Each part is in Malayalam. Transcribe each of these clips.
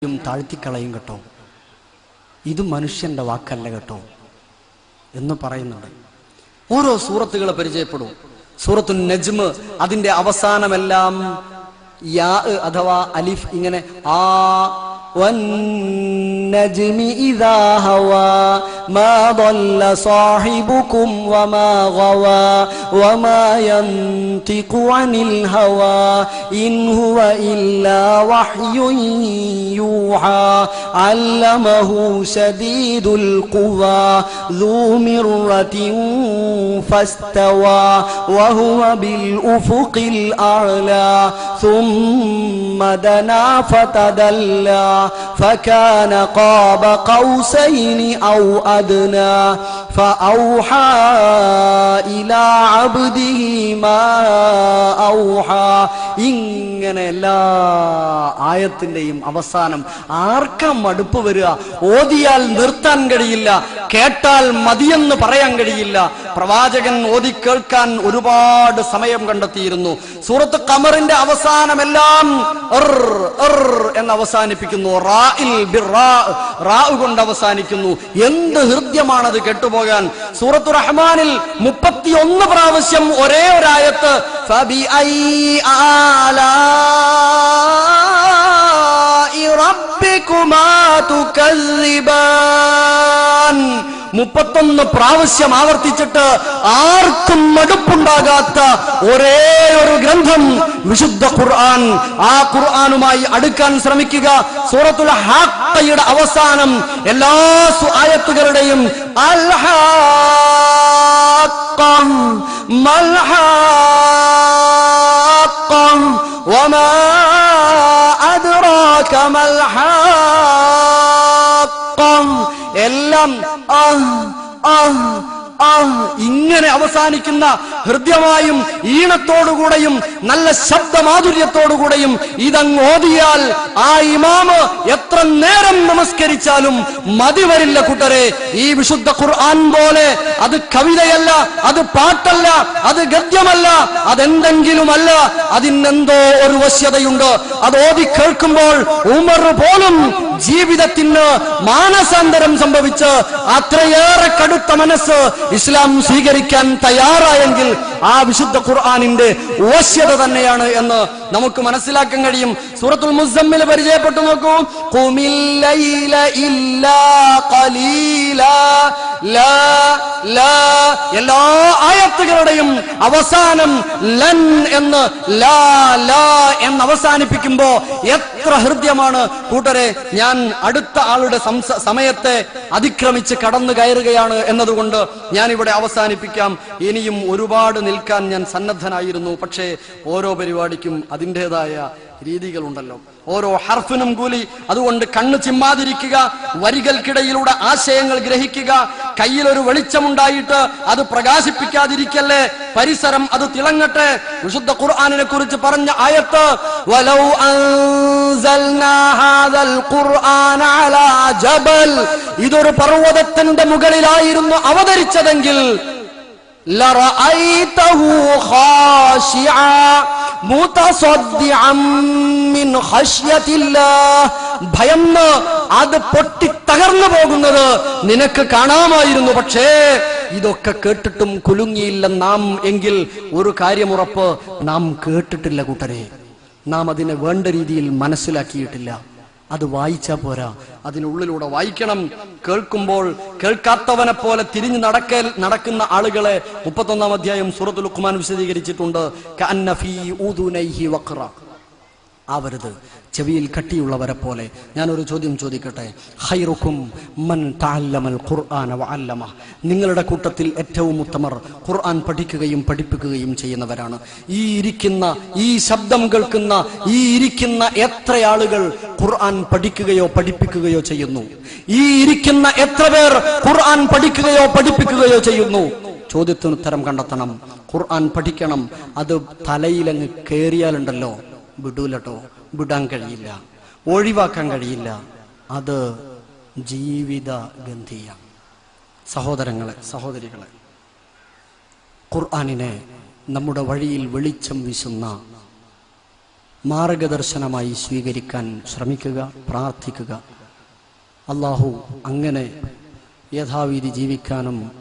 താഴ്ത്തിക്കളയും കേട്ടോ, ഇത് മനുഷ്യന്റെ വാക്കല്ല കേട്ടോ എന്ന് പറയുന്നുണ്ട്. ഓരോ സൂറത്തുകളെ പരിചയപ്പെടും. സൂറത്തുൻ നജ്മ് അതിന്റെ അവസാനമെല്ലാം യാ അഥവാ അലിഫ് ഇങ്ങനെ ആ والنجم إذا هوى ما ضل صاحبكم وما غوى وما ينطق عن الهوى إن هو إلا وحي يوحى علمه شديد القوى ذو مرة فاستوى وهو بالأفق الأعلى ثم دنا فتدلى فكان قاب قوسين أو أدنى فأوحى إلى عبده ما أوحى. ഇങ്ങനെ എല്ലാ ആയത്തിന്റെയും അവസാനം ആർക്കാ മടുപ്പ് വരിക? ഓതിയാൽ നിർത്താൻ കഴിയില്ല, കേട്ടാൽ മതിയെന്ന് പറയാൻ കഴിയില്ല. പ്രവാചകൻ ഓതി കേൾക്കാൻ ഒരുപാട് സമയം കണ്ടെത്തിയിരുന്നു. സൂറത്ത് ഖമറിന്റെ അവസാനമെല്ലാം എന്ന് അവസാനിപ്പിക്കുന്നു. റാ കൊണ്ട് അവസാനിക്കുന്നു. എന്ത് ഹൃദ്യമാണത് കേട്ടുപോകാൻ. സൂറത്തു റഹ്മാനിൽ 31 പ്രാവശ്യം ഒരേ ഒരായത്ത് ഫബിഅയ്യി ആലാഇ റബ്ബികുമാ തുകസ്സിബാൻ 31 പ്രാവശ്യം ആവർത്തിച്ചിട്ട് ആർക്കും മടുപ്പുണ്ടാകാത്ത ഒരേ ഒരു ഗ്രന്ഥം വിശുദ്ധ ഖുർആൻ. ആ ഖുർആനുമായി അടുക്കാൻ ശ്രമിക്കുക. സൂറത്തുൽ ഹാഖയുടെ അവസാനം എല്ലാ ആയത്തുകളുടെയും അൽ ഹാഖ മൽ ഹാഖ വമാ അദ്റാക മൽ ഹാഖ എല്ലാം ഇങ്ങനെ അവസാനിക്കുന്ന ഹൃദ്യമായും ഈണത്തോടുകൂടെയും നല്ല ശബ്ദമാധുര്യത്തോടുകൂടെയും ഇതങ്ങ് ഓതിയാൽ ആ ഇമാമ് എത്ര നേരം നമസ്കരിച്ചാലും മതി വരില്ല കൂട്ടരെ. ഈ വിശുദ്ധ ഖുർആൻ പോലെ അത് കവിതയല്ല, അത് പാട്ടല്ല, അത് ഗദ്യമല്ല, അതെന്തെങ്കിലുമല്ല. അതിനെന്തോ ഒരു വശ്യതയുണ്ട്. അത് ഓതി കേൾക്കുമ്പോൾ ഉമർ പോലും ജീവിതത്തിന് മാനസാന്തരം സംഭവിച്ച് അത്രയേറെ കടുത്ത മനസ്സ് ഇസ്ലാം സ്വീകരിക്കാൻ തയ്യാറായെങ്കിൽ ആ വിശുദ്ധ ഖുർആനിന്റെ വശ്യത തന്നെയാണ് എന്ന് നമുക്ക് മനസ്സിലാക്കാൻ കഴിയും. സൂറത്തുൽ മുസമ്മിൽ പരിചയപ്പെട്ടു നോക്കൂ. ഖുമിൽ ലൈല ഇല്ലാ ഖലീലാ ലാ ലാ എല്ലാ ആയത്തുകളുടെയും അവസാനം ലൻ എന്ന് ലാ ലാ എന്ന് അവസാനിപ്പിക്കുമ്പോ എത്ര ഹൃദ്യമാണ് കൂട്ടരെ. ഞാൻ അടുത്ത ആളുടെ സമയത്തെ അതിക്രമിച്ച് കടന്നു കയറുകയാണ് എന്നതുകൊണ്ട് ഞാൻ ഇവിടെ അവസാനിപ്പിക്കാം. ഇനിയും ഒരുപാട് നിൽക്കാൻ ഞാൻ സന്നദ്ധനായിരുന്നു. പക്ഷേ ഓരോ പരിപാടിക്കും അതിൻ്റെതായ രീതികളുണ്ടല്ലോ, ഓരോ ഹർഫിനും കൂലി. അതുകൊണ്ട് കണ്ണ് ചിമ്മാതിരിക്കുക, വരികൾക്കിടയിലൂടെ ആശയങ്ങൾ ഗ്രഹിക്കുക. കയ്യിലൊരു വെളിച്ചമുണ്ടായിട്ട് അത് പ്രകാശിപ്പിക്കാതിരിക്കല്ലേ. പരിസരം അത് തിളങ്ങട്ടെ. വിശുദ്ധ ഖുർആനിനെ കുറിച്ച് പറഞ്ഞ ആയത്ത് വലൗ അൻസൽനാ ഹാദൽ ഖുർആന അലാ ജബൽ ഇതൊരു പർവ്വതത്തിന്റെ മുകളിലായിരുന്നു അവതരിച്ചതെങ്കിൽ ലറഅയ്തഹു ഖാശിആ മുതസദ്ദിഅൻ മിൻ ഖശ്യത്തില്ലാഹ് ഭയന്ന് അത് പൊട്ടി തകർന്നു പോകുന്നത് നിനക്ക് കാണാമായിരുന്നു. പക്ഷേ ഇതൊക്കെ കേട്ടിട്ടും കുലുങ്ങിയില്ല നാം എങ്കിൽ ഒരു കാര്യമുറപ്പ്, നാം കേട്ടിട്ടില്ല കൂട്ടരെ. നാം അതിനെ വേണ്ട രീതിയിൽ മനസ്സിലാക്കിയിട്ടില്ല. അത് വായിച്ചാ പോരാ, അതിനുള്ളിലൂടെ വായിക്കണം. കേൾക്കുമ്പോൾ കേൾക്കാത്തവനെ പോലെ തിരിഞ്ഞു നടക്കുന്ന ആളുകളെ 31-ാം അധ്യായം സൂറത്തുൽ ലുഖ്മാൻ വിശദീകരിച്ചിട്ടുണ്ട്. കഅന്ന ഫീ ഉദുനൈഹി വഖറ ആവരുത്, ചെവിയിൽ കട്ടിയുള്ളവരെ പോലെ. ഞാനൊരു ചോദ്യം ചോദിക്കട്ടെ. ഖൈറുക്കും മൻ തഅല്ലമൽ ഖുർആന വഅല്ലമ നിങ്ങളുടെ കൂട്ടത്തിൽ ഏറ്റവും ഉത്തമർ ഖുർആൻ പഠിക്കുകയും പഠിപ്പിക്കുകയും ചെയ്യുന്നവരാണ്. ഈ ശബ്ദം കേൾക്കുന്ന ഈ ഇരിക്കുന്ന എത്ര ആളുകൾ ഖുർആൻ പഠിക്കുകയോ പഠിപ്പിക്കുകയോ ചെയ്യുന്നു? ഈ ഇരിക്കുന്ന എത്ര പേർ ഖുർആൻ പഠിക്കുകയോ പഠിപ്പിക്കുകയോ ചെയ്യുന്നു? ചോദ്യത്തിന് ഉത്തരം കണ്ടെത്തണം. ഖുർആൻ പഠിക്കണം. അത് തലയിലങ്ങ് കേറിയാലുണ്ടല്ലോ വിടൂലട്ടോ, വിടാൻ കഴിയില്ല, ഒഴിവാക്കാൻ കഴിയില്ല. അത് ജീവിത ഗന്ധിയ. സഹോദരങ്ങളെ, സഹോദരികളെ, ഖുർആനിനെ നമ്മുടെ വഴിയിൽ വെളിച്ചം വീശുന്ന മാർഗദർശനമായി സ്വീകരിക്കാൻ ശ്രമിക്കുക, പ്രാർത്ഥിക്കുക. അല്ലാഹു അങ്ങനെ യഥാവിധി ജീവിക്കാനും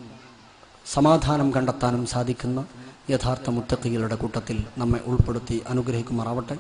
സമാധാനം കണ്ടെത്താനും സാധിക്കുന്ന യഥാർത്ഥ മുത്തഖികളുടെ കൂട്ടത്തിൽ നമ്മെ ഉൾപ്പെടുത്തി അനുഗ്രഹിക്കുമാറാവട്ടെ.